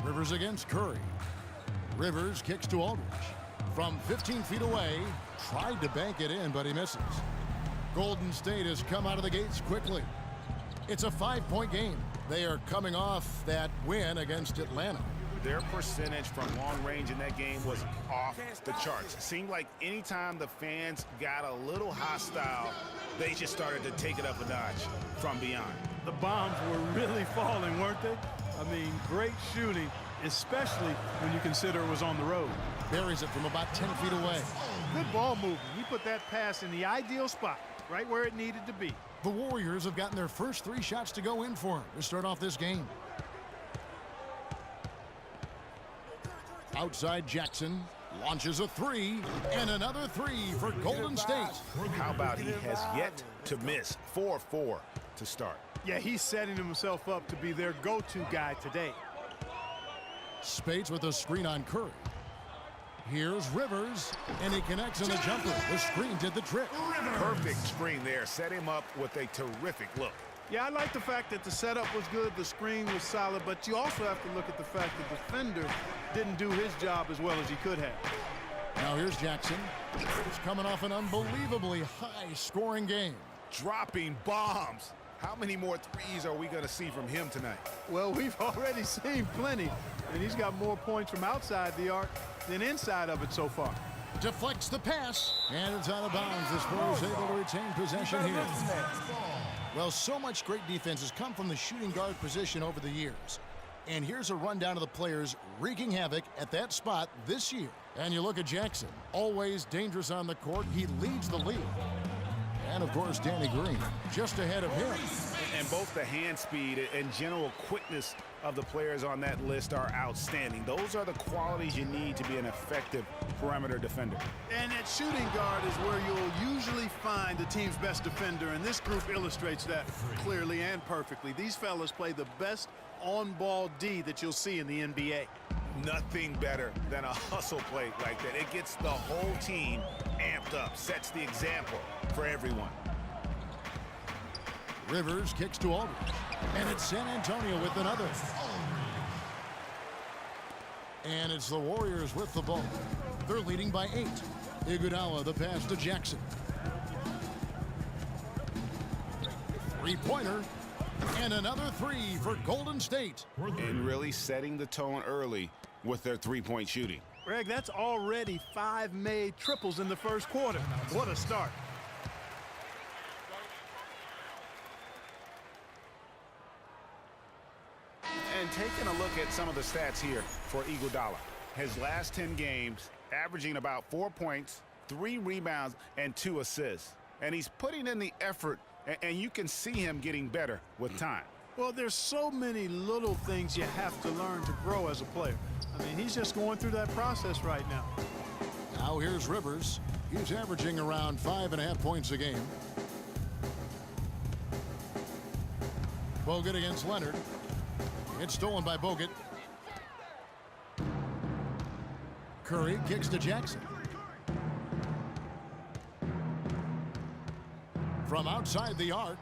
Rivers against Curry. Rivers kicks to Aldridge. From 15 feet away, tried to bank it in, but he misses. Golden State has come out of the gates quickly. It's a 5-point game. They are coming off that win against Atlanta. Their percentage from long range in that game was off the charts. It seemed like anytime the fans got a little hostile, they just started to take it up a notch from beyond. The bombs were really falling, weren't they? I mean, great shooting, especially when you consider it was on the road. Buries it from about 10 feet away. Good ball movement. He put that pass in the ideal spot, right where it needed to be. The Warriors have gotten their first 3 shots to go in for him to start off this game. Outside Jackson launches a 3 and another 3 for Golden State. How about he has yet to miss 4-4 to start? Yeah, he's setting himself up to be their go-to guy today. Spades with a screen on Curry. Here's Rivers, and he connects on the jumper. The screen did the trick. Perfect screen there. Set him up with a terrific look. Yeah, I like the fact that the setup was good, the screen was solid, but you also have to look at the fact the defender didn't do his job as well as he could have. Now here's Jackson. He's coming off an unbelievably high-scoring game. Dropping bombs. How many more threes are we going to see from him tonight? Well, we've already seen plenty, and he's got more points from outside the arc than inside of it so far. Deflects the pass, and it's out of bounds. The Spurs able to retain possession here. Well, so much great defense has come from the shooting guard position over the years. And here's a rundown of the players wreaking havoc at that spot this year. And you look at Jackson, always dangerous on the court. He leads the league. And, of course, Danny Green, just ahead of him. And both the hand speed and general quickness of the players on that list are outstanding. Those are the qualities you need to be an effective perimeter defender. And at shooting guard is where you'll usually find the team's best defender, and this group illustrates that clearly and perfectly. These fellas play the best on-ball D that you'll see in the NBA. Nothing better than a hustle play like that. It gets the whole team amped up, sets the example for everyone. Rivers kicks to Aldridge, and it's San Antonio with another. And it's the Warriors with the ball. They're leading by 8. Iguodala, the pass to Jackson. Three-pointer, and another 3 for Golden State. And really setting the tone early with their three-point shooting. Greg, that's already 5 made triples in the first quarter. What a start. And taking a look at some of the stats here for Iguodala. His last 10 games, averaging about 4 points, 3 rebounds, and 2 assists. And he's putting in the effort, and you can see him getting better with time. Well, there's so many little things you have to learn to grow as a player. I mean, he's just going through that process right now. Now here's Rivers. He's averaging around 5.5 points a game. Bogut against Leonard. It's stolen by Bogut. Curry kicks to Jackson. From outside the arc.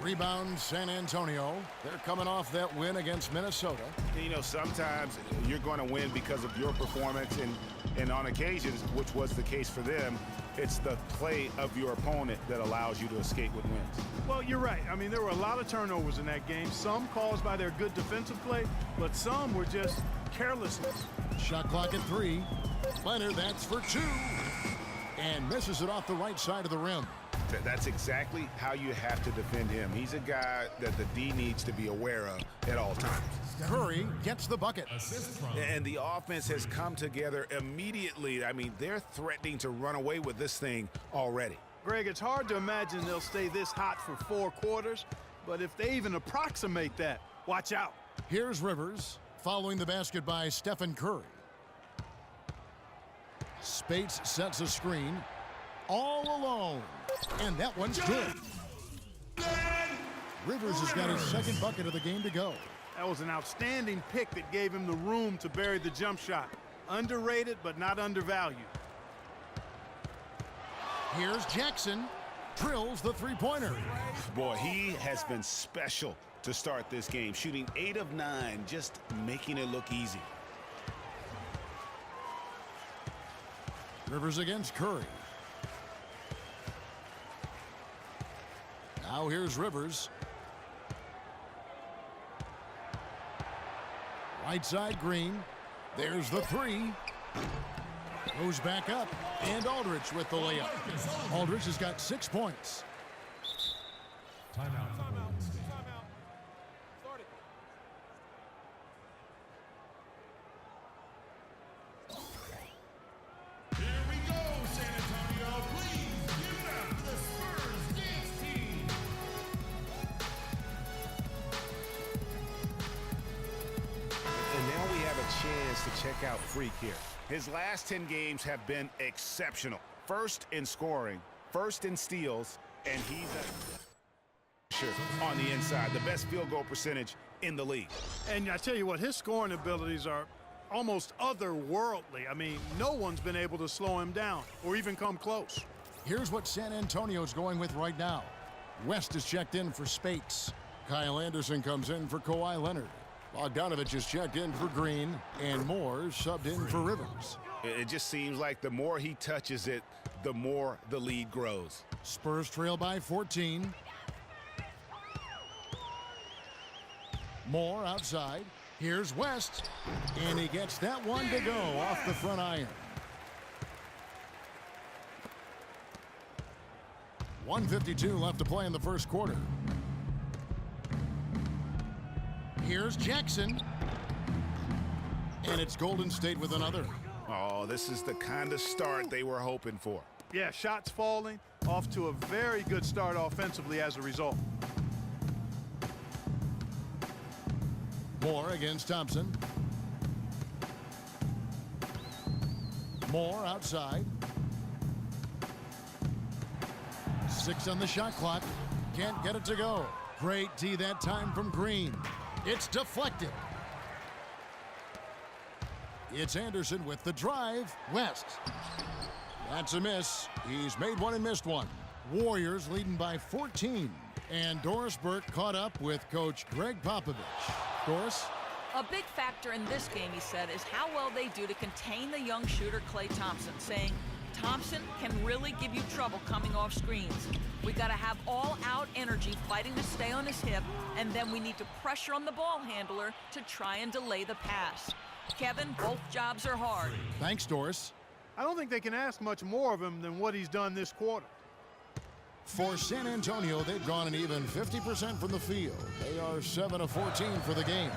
Rebound San Antonio. They're coming off that win against Minnesota. You know, sometimes you're going to win because of your performance, and on occasions, which was the case for them, it's the play of your opponent that allows you to escape with wins. Well, you're right. I mean, there were a lot of turnovers in that game, some caused by their good defensive play, but some were just carelessness. Shot clock at 3. Leonard, that's for 2. And misses it off the right side of the rim. That's exactly how you have to defend him. He's a guy that the D needs to be aware of at all times. Curry gets the bucket. And the offense has come together immediately. I mean, they're threatening to run away with this thing already. Greg, it's hard to imagine they'll stay this hot for 4 quarters, but if they even approximate that, watch out. Here's Rivers following the basket by Stephen Curry. Spates sets a screen all alone, and that one's good. Rivers has got his second bucket of the game to go. That was an outstanding pick that gave him the room to bury the jump shot. Underrated, but not undervalued. Here's Jackson. Drills the three-pointer. Boy, he has been special to start this game, shooting 8 of 9, just making it look easy. Rivers against Curry. Now here's Rivers. Right side Green. There's the three. Goes back up. And Aldridge with the layup. Aldridge has got 6 points. Timeout. Here we go, San Antonio. Please give it up to the Spurs dance team. And now we have a chance to check out Freak here. His last 10 games have been exceptional. First in scoring, first in steals, and he's on the inside. The best field goal percentage in the league. And I tell you what, his scoring abilities are almost otherworldly. I mean, no one's been able to slow him down or even come close. Here's what San Antonio's going with right now. West is checked in for Spates. Kyle Anderson comes in for Kawhi Leonard. Bogdanovich is checked in for Green, and Moore subbed in for Rivers. It just seems like the more he touches it, the more the lead grows. Spurs trail by 14. Moore outside. Here's West, and he gets that one to go off the front iron. 1:52 left to play in the first quarter. Here's Jackson. And it's Golden State with another. Oh, this is the kind of start they were hoping for. Yeah, shots falling, off to a very good start offensively as a result. Moore against Thompson. Moore outside. 6 on the shot clock. Can't get it to go. Great D that time from Green. It's deflected. It's Anderson with the drive. West. That's a miss. He's made one and missed one. Warriors leading by 14. And Doris Burke caught up with Coach Greg Popovich. Doris? A big factor in this game, he said, is how well they do to contain the young shooter Klay Thompson, saying, Thompson can really give you trouble coming off screens. We got to have all-out energy fighting to stay on his hip, and then we need to pressure on the ball handler to try and delay the pass. Kevin, both jobs are hard. Thanks, Doris. I don't think they can ask much more of him than what he's done this quarter. For San Antonio, they've gone an even 50% from the field. They are 7 of 14 for the game.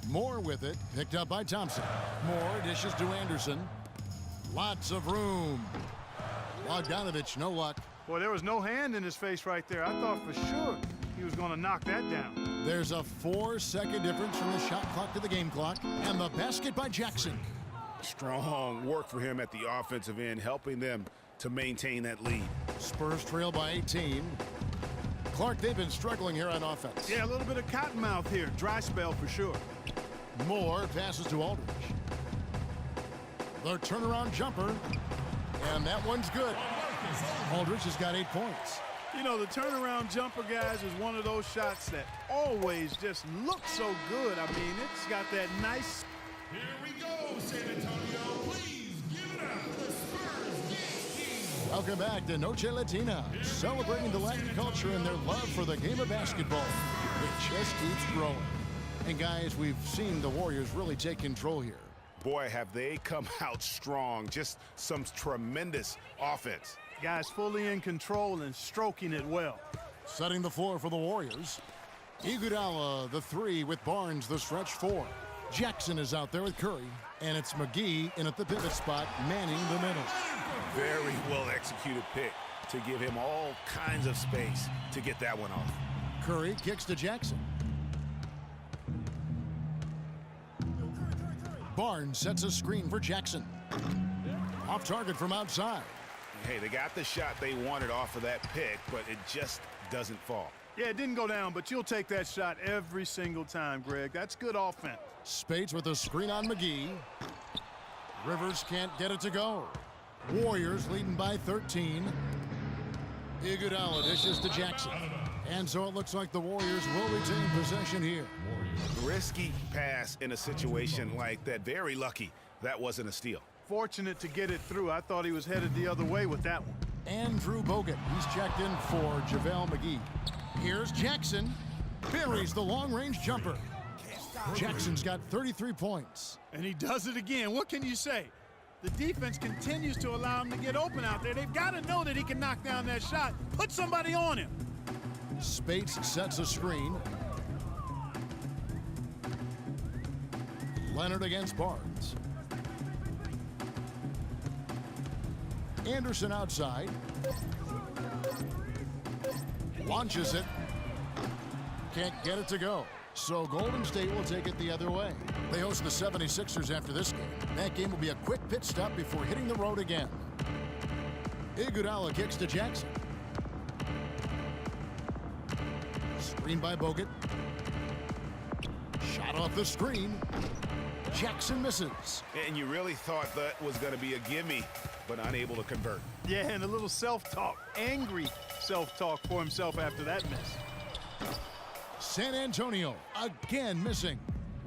Moore with it, picked up by Thompson. Moore dishes to Anderson. Lots of room. Bogdanovich, no luck. Boy, there was no hand in his face right there. I thought for sure he was going to knock that down. There's a 4-second difference from the shot clock to the game clock. And the basket by Jackson. Strong work for him at the offensive end, helping them to maintain that lead. Spurs trail by 18. Clark, they've been struggling here on offense. Yeah, a little bit of cottonmouth here. Dry spell for sure. Moore passes to Aldridge. The turnaround jumper. And that one's good. Aldridge has got 8 points. You know, the turnaround jumper, guys, is one of those shots that always just looks so good. I mean, it's got that nice... Here we go, San Antonio. Please give it up to the Spurs dance team. Welcome back to Noche Latina, celebrating the Latin culture and their love for the game of basketball. It just keeps growing. And guys, we've seen the Warriors really take control here. Boy, have they come out strong. Just some tremendous offense. Guys fully in control and stroking it well. Setting the floor for the Warriors. Iguodala, the 3 with Barnes, the stretch 4. Jackson is out there with Curry. And it's McGee in at the pivot spot, manning the middle. Very well executed pick to give him all kinds of space to get that one off. Curry kicks to Jackson. Barnes sets a screen for Jackson. Off target from outside. Hey, they got the shot they wanted off of that pick, but it just doesn't fall. Yeah, it didn't go down, but you'll take that shot every single time, Greg. That's good offense. Spates with a screen on McGee. Rivers can't get it to go. Warriors leading by 13. Iguodala dishes to Jackson. And so it looks like the Warriors will retain possession here. Risky pass in a situation like that. Very lucky that wasn't a steal. Fortunate to get it through. I thought he was headed the other way with that one. Andrew Bogut, he's checked in for JaVale McGee. Here's Jackson. Buries the long-range jumper. Jackson's got 33 points. And he does it again. What can you say? The defense continues to allow him to get open out there. They've got to know that he can knock down that shot. Put somebody on him. Spates sets a screen. Leonard against Barnes. Anderson outside. Launches it. Can't get it to go. So Golden State will take it the other way. They host the 76ers after this game. That game will be a quick pit stop before hitting the road again. Iguodala kicks to Jackson. Screen by Bogut. Shot off the screen. Jackson misses. And you really thought that was going to be a gimme, but unable to convert. Yeah, and a little self-talk. Angry self-talk for himself after that miss. San Antonio again missing.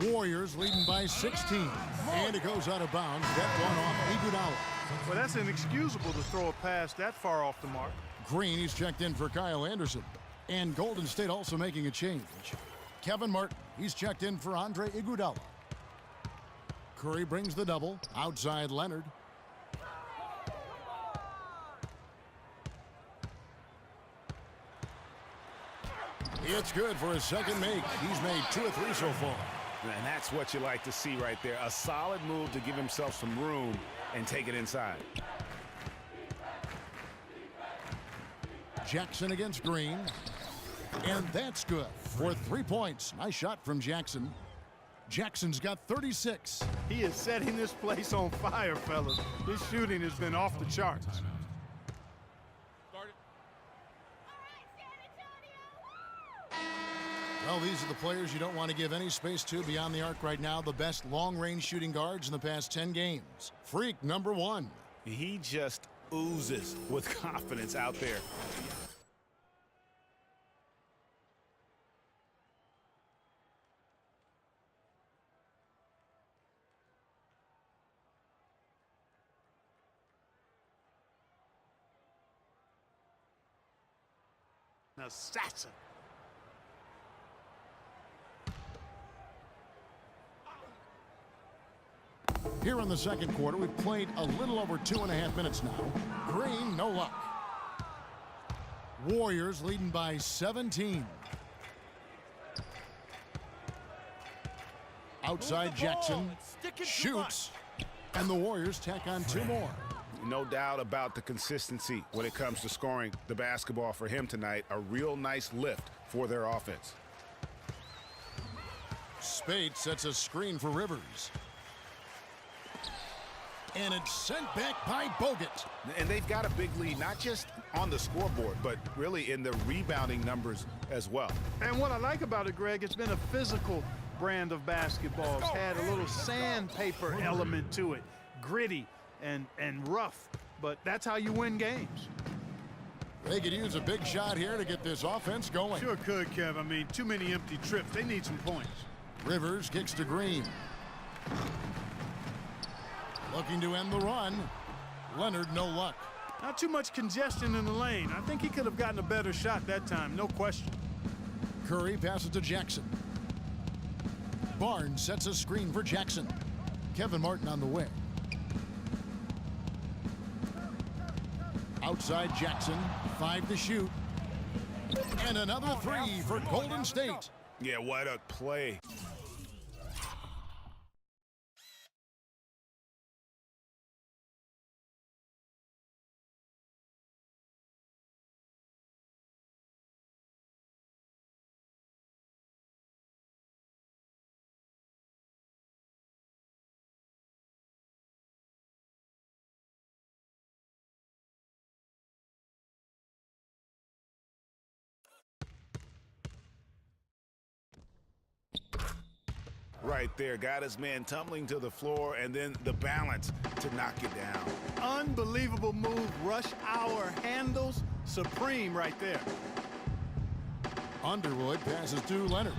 Warriors leading by 16. And it goes out of bounds. That one off Iguodala. Well, that's inexcusable to throw a pass that far off the mark. Green, he's checked in for Kyle Anderson. And Golden State also making a change. Kevin Martin, he's checked in for Andre Iguodala. Curry brings the double. Outside Leonard. It's good for his second make. He's made 2 of 3 so far. And that's what you like to see right there. A solid move to give himself some room and take it inside. Jackson against Green. And that's good for 3 points. Nice shot from Jackson. Jackson's got 36. He is setting this place on fire, fellas. His shooting has been off the charts. Well, these are the players you don't want to give any space to beyond the arc right now. The best long-range shooting guards in the past 10 games. Freak number 1. He just oozes with confidence out there. An assassin. Here in the second quarter, we've played a little over 2.5 minutes now. Green, no luck. Warriors leading by 17. Outside Jackson shoots, and the Warriors tack on 2 more. No doubt about the consistency when it comes to scoring the basketball for him tonight. A real nice lift for their offense. Spade sets a screen for Rivers. And it's sent back by Bogut. And they've got a big lead, not just on the scoreboard, but really in the rebounding numbers as well. And what I like about it, Greg, it's been a physical brand of basketball. It's had a little sandpaper element to it. Gritty and rough, but that's how you win games. They could use a big shot here to get this offense going. Sure could, Kev. I mean, too many empty trips. They need some points. Rivers kicks to Green. Looking to end the run. Leonard, no luck. Not too much congestion in the lane. I think he could have gotten a better shot that time, no question. Curry passes to Jackson. Barnes sets a screen for Jackson. Kevin Martin on the way. Outside Jackson, 5 to shoot. And another 3 for Golden State. Yeah, what a play. Right there, got his man tumbling to the floor, and then the balance to knock it down. Unbelievable move. Rush hour handles supreme right there. Underwood passes to Leonard.